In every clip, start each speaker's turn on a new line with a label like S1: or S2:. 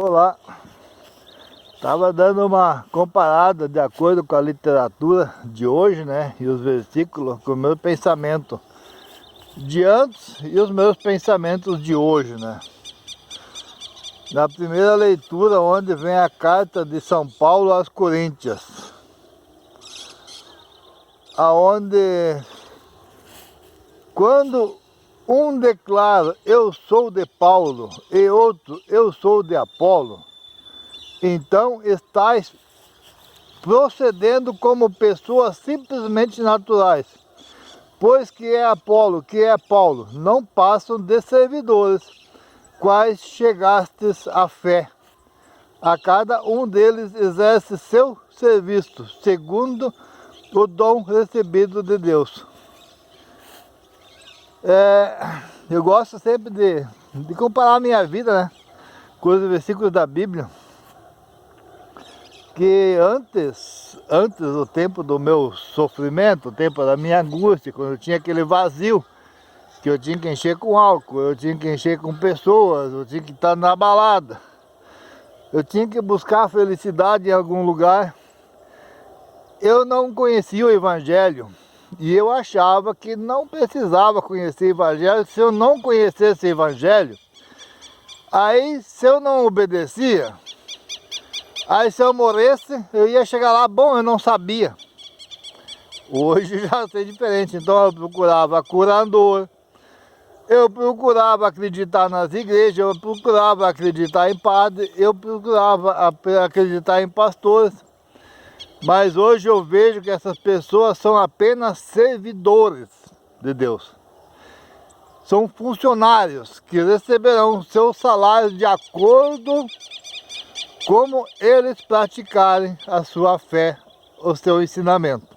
S1: Olá, estava dando uma comparada de acordo com a literatura de hoje, né? E os versículos com o meu pensamento de antes e os meus pensamentos de hoje, né? Na primeira leitura, onde vem a carta de São Paulo aos Coríntios, aonde quando um declara eu sou de Paulo e outro eu sou de Apolo, então estáis procedendo como pessoas simplesmente naturais, pois que é Apolo, que é Paulo, não passam de servidores, quais chegastes à fé. A cada um deles exerce seu serviço, segundo o dom recebido de Deus. Eu gosto sempre de comparar a minha vida, né, com os versículos da Bíblia, que antes do tempo do meu sofrimento, o tempo da minha angústia, quando eu tinha aquele vazio, que eu tinha que encher com álcool, eu tinha que encher com pessoas, eu tinha que estar na balada, eu tinha que buscar felicidade em algum lugar, eu não conhecia o Evangelho. E eu achava que não precisava conhecer o Evangelho. Se eu não conhecesse o Evangelho, aí se eu não obedecia, aí se eu morresse, eu ia chegar lá, bom, eu não sabia. Hoje já sei diferente, então eu procurava curador, eu procurava acreditar nas igrejas, eu procurava acreditar em padre, eu procurava acreditar em pastores. Mas hoje eu vejo que essas pessoas são apenas servidores de Deus. São funcionários que receberão seu salário de acordo como eles praticarem a sua fé, o seu ensinamento.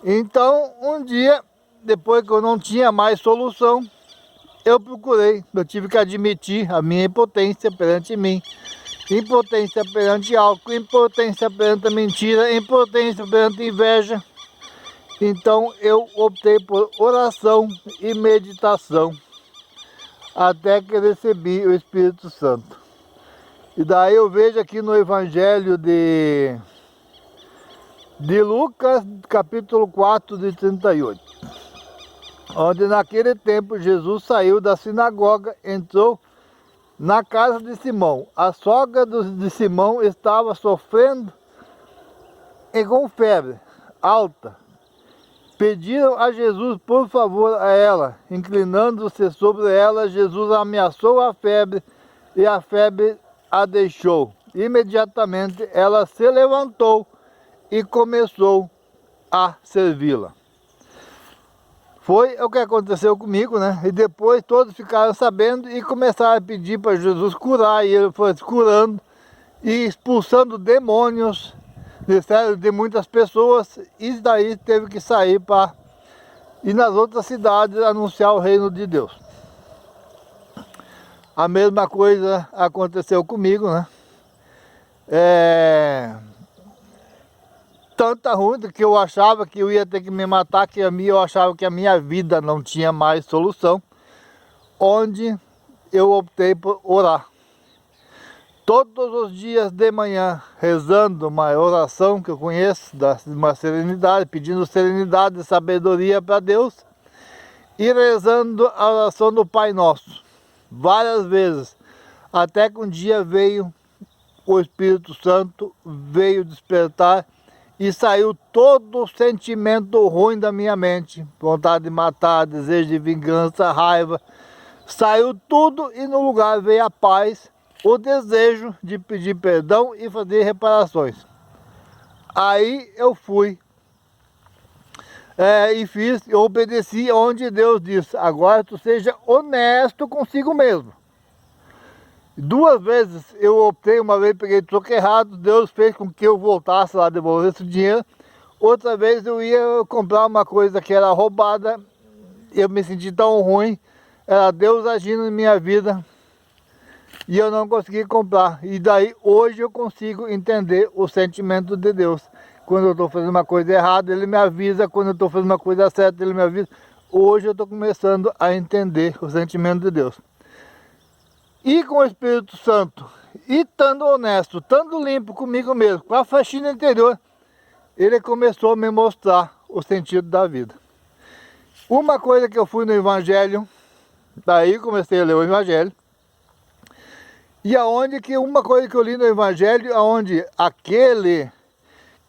S1: Então, um dia, depois que eu não tinha mais solução, eu tive que admitir a minha impotência perante mim. Impotência perante álcool, impotência perante mentira, impotência perante inveja. Então eu optei por oração e meditação, até que recebi o Espírito Santo. E daí eu vejo aqui no Evangelho de Lucas, capítulo 4, de 38. Onde naquele tempo Jesus saiu da sinagoga, entrou na casa de Simão. A sogra de Simão estava sofrendo e com febre alta. Pediram a Jesus por favor a ela. Inclinando-se sobre ela, Jesus ameaçou a febre e a febre a deixou. Imediatamente ela se levantou e começou a servi-la. Foi o que aconteceu comigo, né? E depois todos ficaram sabendo e começaram a pedir para Jesus curar. E ele foi curando e expulsando demônios de muitas pessoas. E daí teve que sair para ir nas outras cidades anunciar o reino de Deus. A mesma coisa aconteceu comigo, né? Tanta ruim que eu achava que eu ia ter que me matar, que eu achava que a minha vida não tinha mais solução, onde eu optei por orar. Todos os dias de manhã, rezando uma oração que eu conheço, uma serenidade, pedindo serenidade e sabedoria para Deus, e rezando a oração do Pai Nosso, várias vezes, até que um dia veio o Espírito Santo, veio despertar, e saiu todo o sentimento ruim da minha mente, vontade de matar, desejo de vingança, raiva, saiu tudo e no lugar veio a paz, o desejo de pedir perdão e fazer reparações. Aí eu fui e fiz, eu obedeci onde Deus disse, agora tu seja honesto consigo mesmo. 2 vezes eu optei, uma vez peguei troco errado, Deus fez com que eu voltasse lá, devolvesse o dinheiro. Outra vez eu ia comprar uma coisa que era roubada, eu me senti tão ruim, era Deus agindo em minha vida e eu não consegui comprar. E daí hoje eu consigo entender o sentimento de Deus. Quando eu estou fazendo uma coisa errada, Ele me avisa, quando eu estou fazendo uma coisa certa, Ele me avisa. Hoje eu estou começando a entender o sentimento de Deus. e com o Espírito Santo, e estando honesto, estando limpo comigo mesmo, com a faxina interior, ele começou a me mostrar o sentido da vida. Uma coisa que eu fui no Evangelho, daí comecei a ler o Evangelho, e aonde que uma coisa que eu li no Evangelho, aonde aquele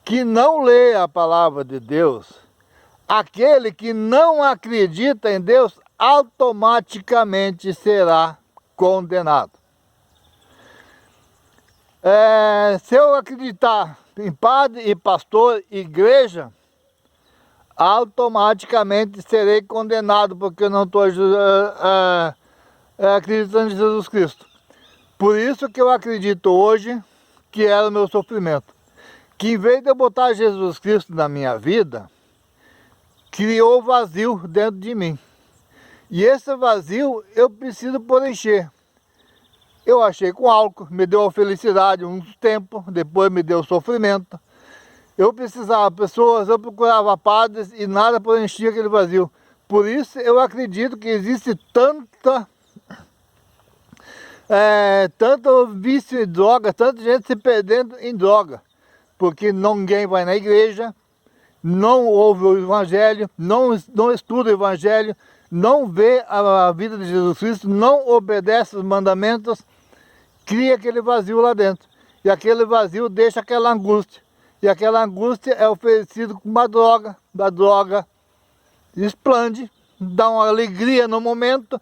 S1: que não lê a palavra de Deus, aquele que não acredita em Deus, automaticamente será condenado. Se eu acreditar em padre e pastor, igreja, automaticamente serei condenado, porque eu não estou acreditando em Jesus Cristo. Por isso que eu acredito hoje que era o meu sofrimento. Que em vez de eu botar Jesus Cristo na minha vida, criou vazio dentro de mim. E esse vazio eu preciso preencher. Eu achei com álcool, me deu a felicidade um tempo, depois me deu sofrimento. Eu precisava de pessoas, eu procurava padres e nada preenchia aquele vazio. Por isso eu acredito que existe tanto vício em droga, tanta gente se perdendo em droga. Porque ninguém vai na igreja, não ouve o Evangelho, não estuda o Evangelho, não vê a vida de Jesus Cristo, não obedece os mandamentos, cria aquele vazio lá dentro. E aquele vazio deixa aquela angústia. E aquela angústia é oferecida com uma droga, da droga explode, dá uma alegria no momento,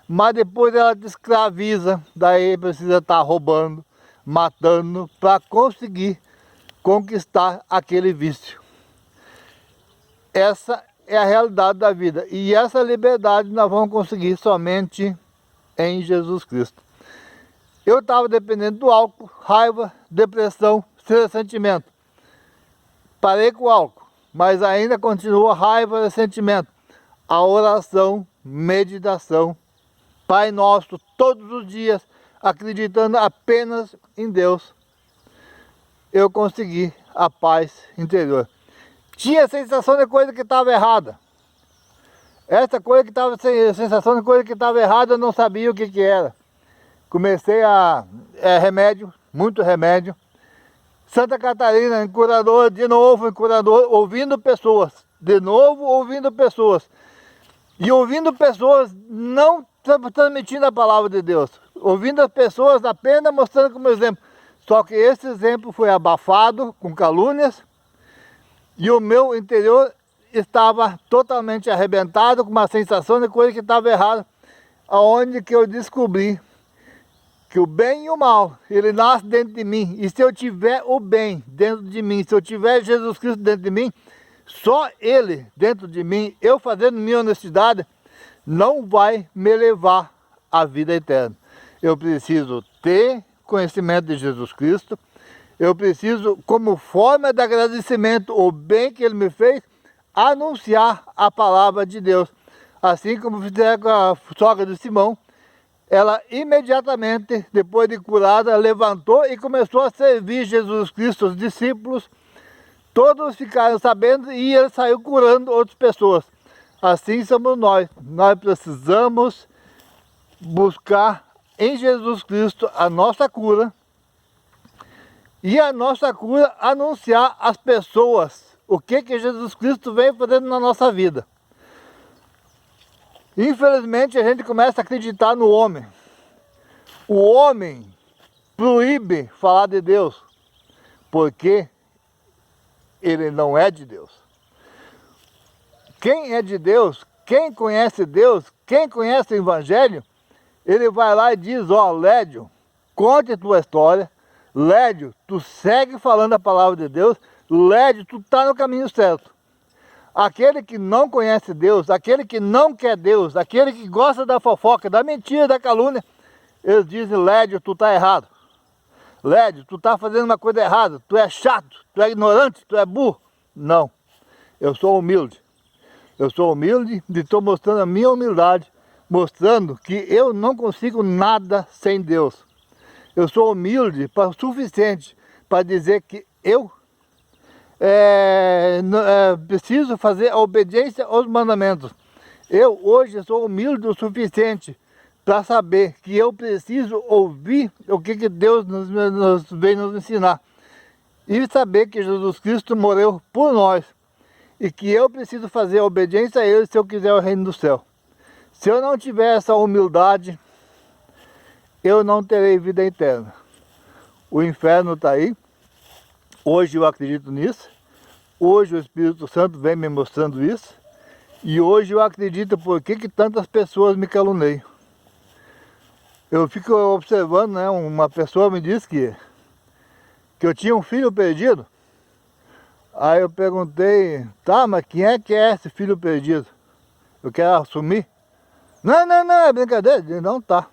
S1: mas depois ela te escraviza, daí precisa estar roubando, matando, para conseguir conquistar aquele vício. Essa é a realidade da vida, e essa liberdade nós vamos conseguir somente em Jesus Cristo. Eu estava dependendo do álcool, raiva, depressão, ressentimento. Parei com o álcool, mas ainda continua raiva e ressentimento. A oração, meditação, Pai Nosso, todos os dias, acreditando apenas em Deus, eu consegui a paz interior. Tinha a sensação de coisa que estava errada. Essa coisa que estava, a sensação de coisa que estava errada, eu não sabia o que era. Comecei remédio, muito remédio. Santa Catarina, em curador, de novo em curador, ouvindo pessoas. De novo ouvindo pessoas. E ouvindo pessoas não transmitindo a palavra de Deus. Ouvindo as pessoas apenas mostrando como exemplo. Só que esse exemplo foi abafado com calúnias. E o meu interior estava totalmente arrebentado, com uma sensação de coisa que estava errada. Aonde que eu descobri que o bem e o mal, ele nasce dentro de mim. E se eu tiver o bem dentro de mim, se eu tiver Jesus Cristo dentro de mim, só Ele dentro de mim, eu fazendo minha honestidade, não vai me levar à vida eterna. Eu preciso ter conhecimento de Jesus Cristo. Eu preciso, como forma de agradecimento o bem que Ele me fez, anunciar a palavra de Deus. Assim como fizeram com a sogra de Simão, ela imediatamente, depois de curada, levantou e começou a servir Jesus Cristo, os discípulos. Todos ficaram sabendo e ele saiu curando outras pessoas. Assim somos nós. Nós precisamos buscar em Jesus Cristo a nossa cura. E a nossa cura anunciar às pessoas o que Jesus Cristo vem fazendo na nossa vida. Infelizmente a gente começa a acreditar no homem. O homem proíbe falar de Deus, porque ele não é de Deus. Quem é de Deus, quem conhece o Evangelho, ele vai lá e diz, ó, Lédio, conte a tua história, Lédio, tu segue falando a palavra de Deus, Lédio, tu está no caminho certo. Aquele que não conhece Deus, aquele que não quer Deus, aquele que gosta da fofoca, da mentira, da calúnia, eles dizem, Lédio, tu está errado. Lédio, tu está fazendo uma coisa errada, tu é chato, tu é ignorante, tu é burro. Não, eu sou humilde. Eu sou humilde e estou mostrando a minha humildade, mostrando que eu não consigo nada sem Deus. Eu sou humilde o suficiente para dizer que eu preciso fazer a obediência aos mandamentos. Eu hoje sou humilde o suficiente para saber que eu preciso ouvir o que Deus vem nos ensinar. E saber que Jesus Cristo morreu por nós. E que eu preciso fazer a obediência a Ele se eu quiser o reino do céu. Se eu não tiver essa humildade, eu não terei vida eterna. O inferno está aí. Hoje eu acredito nisso. Hoje o Espírito Santo vem me mostrando isso. E hoje eu acredito por que tantas pessoas me caluniam. Eu fico observando, né? Uma pessoa me disse que eu tinha um filho perdido. Aí eu perguntei, tá, mas quem é que é esse filho perdido? Eu quero assumir? Não, é brincadeira. Eu disse, não, tá.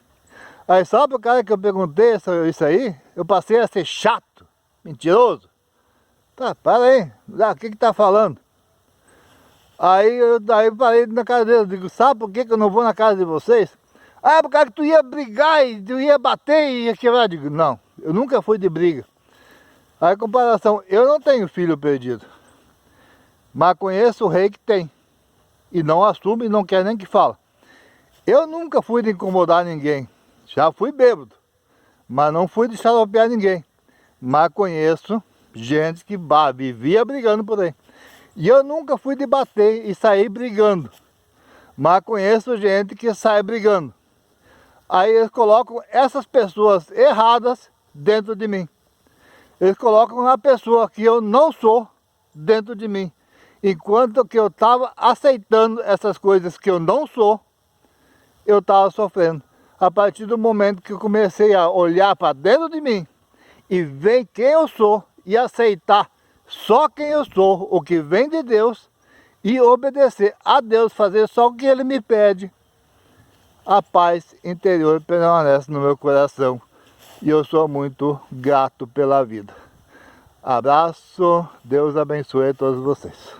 S1: Aí sabe o cara que eu perguntei isso aí? Eu passei a ser chato, mentiroso. Tá, para aí, o que tá falando? Aí eu parei na casa dele, eu digo, sabe por que eu não vou na casa de vocês? Ah, por causa que tu ia brigar e tu ia bater e ia quebrar. Eu digo, não, eu nunca fui de briga. Aí, comparação, eu não tenho filho perdido, mas conheço o rei que tem, e não assume e não quer nem que fala. Eu nunca fui de incomodar ninguém, já fui bêbado, mas não fui de xaropear ninguém. Mas conheço gente que vivia brigando por aí. E eu nunca fui de bater e sair brigando, mas conheço gente que sai brigando. Aí eles colocam essas pessoas erradas dentro de mim. Eles colocam uma pessoa que eu não sou dentro de mim. Enquanto que eu estava aceitando essas coisas que eu não sou, eu estava sofrendo. A partir do momento que eu comecei a olhar para dentro de mim e ver quem eu sou e aceitar só quem eu sou, o que vem de Deus, e obedecer a Deus, fazer só o que Ele me pede, a paz interior permanece no meu coração. E eu sou muito grato pela vida. Abraço, Deus abençoe a todos vocês.